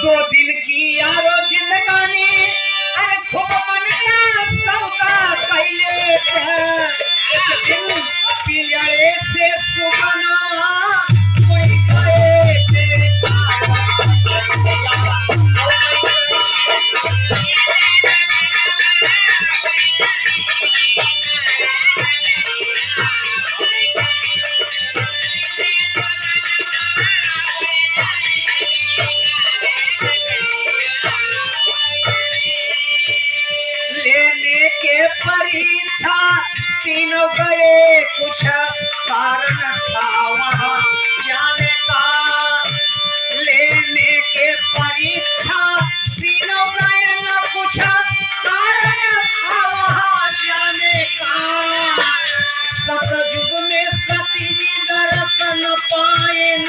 2 दिन की यारो जिंदगानी अरे खूब मन का सौदा कैले एक दिन पियरे से सुबनवा कोई गए तेरे लेने के परीक्षा तीनों गए कुछ कारण था वहाँ जाने का लेने के परीक्षा तीनों गए न कुछ कारण था वहाँ जाने का सतयुग में सती जी दर्शन पाए न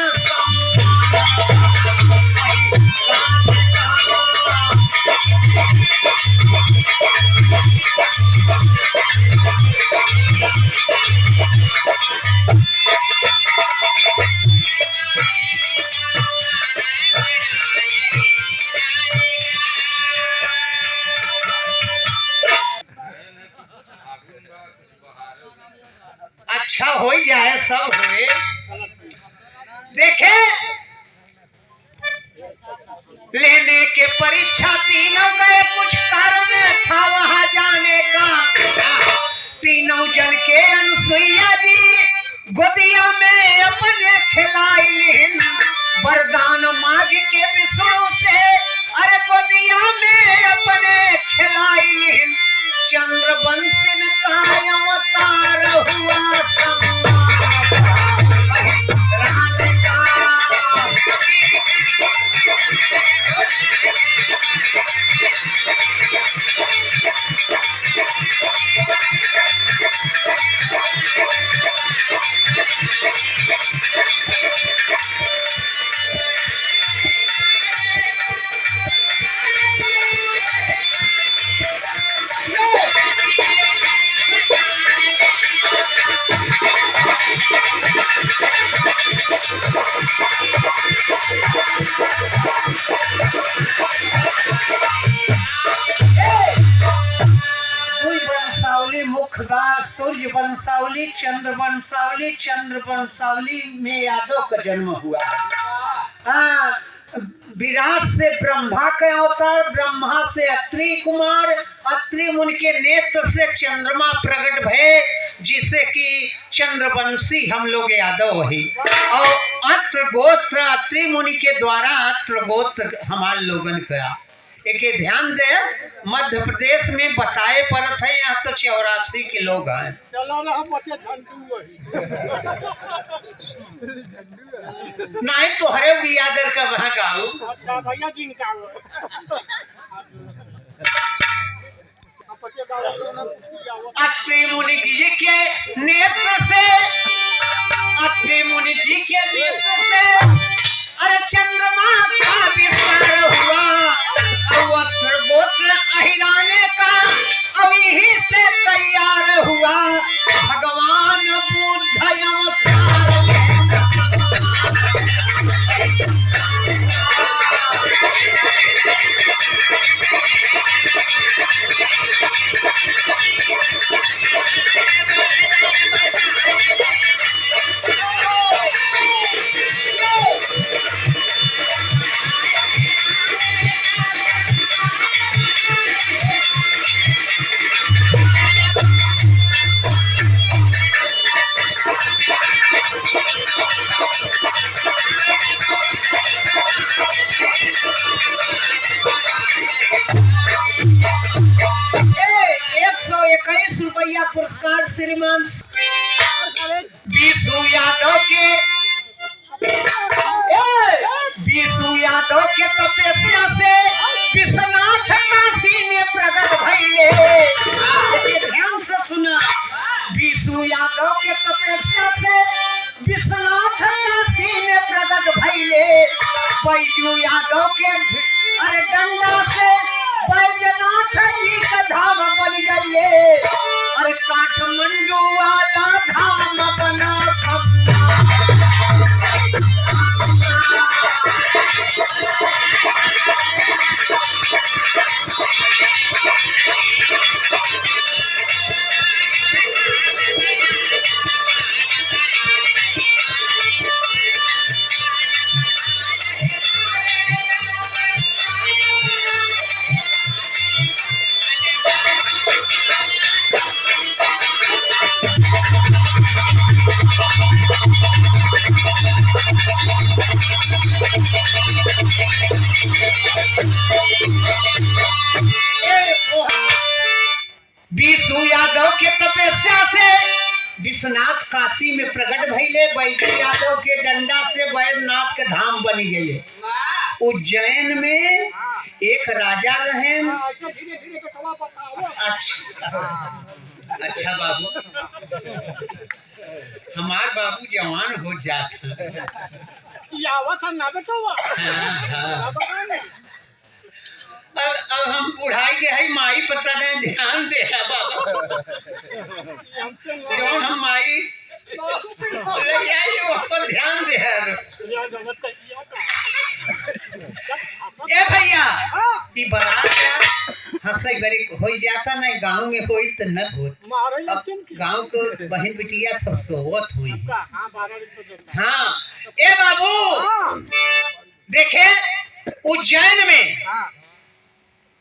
अच्छा हो जाए सब हुए देखे लेने के परीक्षा तीनों गए कुछ कारण था वहां जाने का तीनों जन के अनुसुईया जी गोदिया में अपने खिलाई वरदान मांग के विष्णु से अरे गोदिया में अपने खिलाई चंद्रवंशन का अवतार हुआ सूर्य वंशावली चंद्र वंशावली में यादव का जन्म हुआ। विराट से ब्रह्मा का अवतार, ब्रह्मा से अत्रि कुमार, अत्रि मुनि के नेत्र से चंद्रमा प्रकट भये जिसे कि चंद्रवंशी हम लोग यादव वही और अत्र गोत्र अत्रि मुनि के द्वारा अत्र गोत्र हमारे लोगन का एक ध्यान दे। मध्य प्रदेश में बताए परत है यहाँ तो 84 के लोग हैं। नहीं तो हरे बियादर का वहाँ गाऊ अच्छा भैया जी का अत्रि मुनि जी के नेत्र से अत्रि मुनि जी के नेत्र से अरे चंद्रमा का विस्तार हुआ और गोत्र अहिराने का और यहीं से तैयार हुआ भगवान बुद्ध अवतार। ₹121 पुरस्कार श्रीमान बीसू यादव के तपस्या से विश्वनाथ काशी में प्रकट भइले। ध्यान से सुना, बीसू यादव के तपस्या से विश्वनाथ काशी में प्रकट भइले। बैजू यादव के अरे डंडा से बैजनाथ जी का धाम बन गए। अरे काठमांडू वाला धाम बना विष्णु यादव के तपस्या से विश्वनाथ काशी में प्रकट भइले। बैजू यादव के डंडा से बैजनाथ के धाम बनी गए। उज्जैन में एक राजा रहे। अच्छा बाबू, हमार बाबू जवान हो जाता। अब हम बुढ़ाई के है माई पता नहीं ध्यान दे है बाबा। जो हम माई पर ध्यान दे है। ए भैया ई बारात हंसे गरी हो जाता नहीं, गांव में होई तो न हो। गांव को बहन बिटिया सब सोवत हुई। हाँ ए बाबू देखे उज्जैन में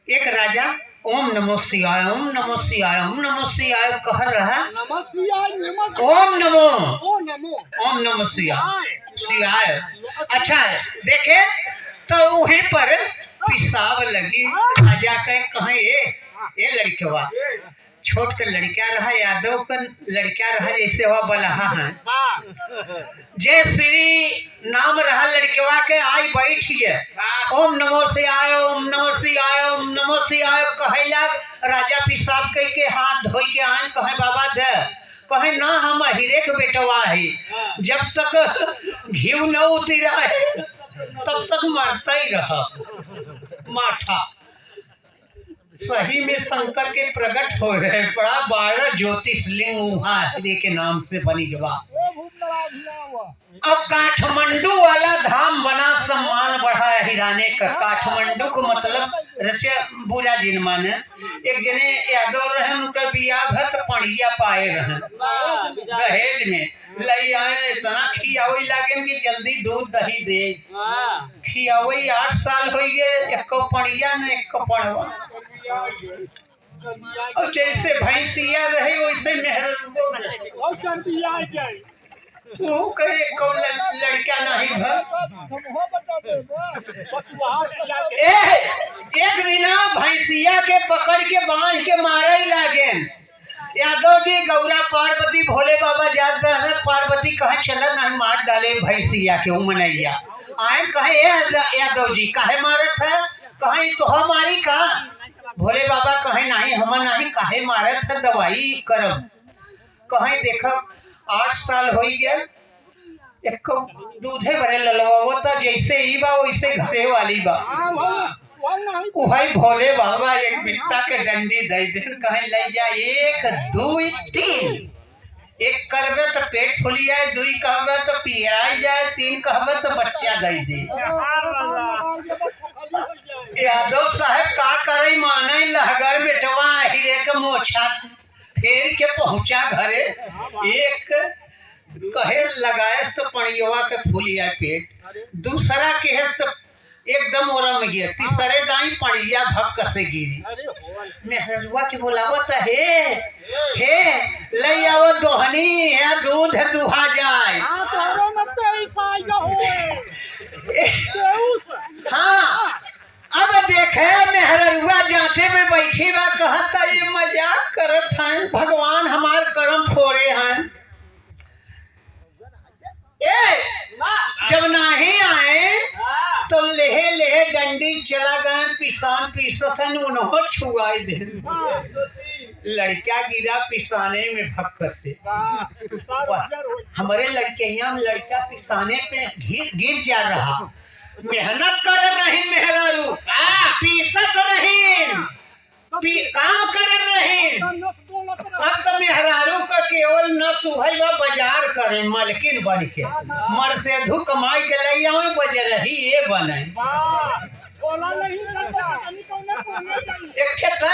एक राजा ओम नमो शिवाय ओम नमो शिवाय ओम नमो शिवाय कह रहा। ओम नमो शिवाय। अच्छा देखे तो वहीं पर पिसाब लगी। राजा कहे ये लड़कवा छोट के लड़का रहा, यादव का लड़का रहा, जैसे वह बलहा है। जय श्री नाम रहा लड़कवा के आई बैठिए। ओम नमो शिवाय ओम नमो शिवाय ओम नमो शिवाय कहला। राजा पिसाब कह के हाथ धोई के आन कहे बाबा दे। कहे ना हम हीरे के बेटवा है, जब तक घी न उतरा है तब तक मरता ही रहा माठा। सही में शंकर के प्रकट हो रहे। बड़ा 12 ज्योतिषलिंग वहाँ हीरे के नाम से बनी गवा। अब काठमांडू वाला धाम बना, सम्मान बढ़ा है हिराने का। काठमांडू को मतलब रचे बुरा दिन माने। एक जने यादव रहे, उनका बियाह भत पणिया पाए रहे दहेज में। लई आए इतना खियावई लागे कि जल्दी दूध दही दे। खियावई 8 साल हो गए, एक पणिया न एक पड़वा। और जैसे भैंसिया रहे वैसे मेहर वो कहे को लड़का नहीं एक दिना भैंसिया के पकड़ के बांध के मारे ही लागे। यादव जी गौरा पार्वती भोले बाबा जात है। पार्वती कहे चल नहीं मार डाले भैंसिया के उमनैया। आए कहे यादव जी काहे मारत है? कहे तो हमारी का। भोले बाबा कहे नहीं हम नहीं काहे मारत है, दवाई करब। कहे देख 8 साल हो गया, एक दूधे भरे ललवा जैसे ही बा वैसे घरे वाली बा। वही भोले बाबा एक बिट्टा के डंडी दे दे। कहे ले जा 1 2 3। 1 करबे तो पेट फुली जाए, 2 कहबे तो पियराई जाए, 3 कहबे तो बच्चा दे दे। यादव साहब का करे माने लहगर बेटवा हीरे के मोछा फेर के पहुंचा घरे। एक कहे लगाए तो पणियवा के फूलिया पेट, दूसरा कहे तो एकदम ओरम गया, तीसरे दाई पणिया भक्क से गिरी। मेहरुआ के बोलावत हे ले आओ दोहनी है दूध दुहा जाए। हाँ अब देखे मेहरुआ जाते में बैठी बा, कहता ये मजाक करत हैं, भगवान हमार कर्म फोड़े हैं। जब नहीं आए तो लेहे लेहे डंडी चला गए, पिसान पीसन उन्हों छुआई दे। लड़का गिरा पिसाने में भक्क से। हमारे लड़का पिसाने पे गिर जा रहा। मेहनत कर रही मेहरारू, पीसत नहीं, काम कर रही। अब तो मेहरारू का केवल न सुबह बाजार करे मलकिन बन के, मर से धु कमाई के ले आवे बजरही ये बने। एक क्षेत्र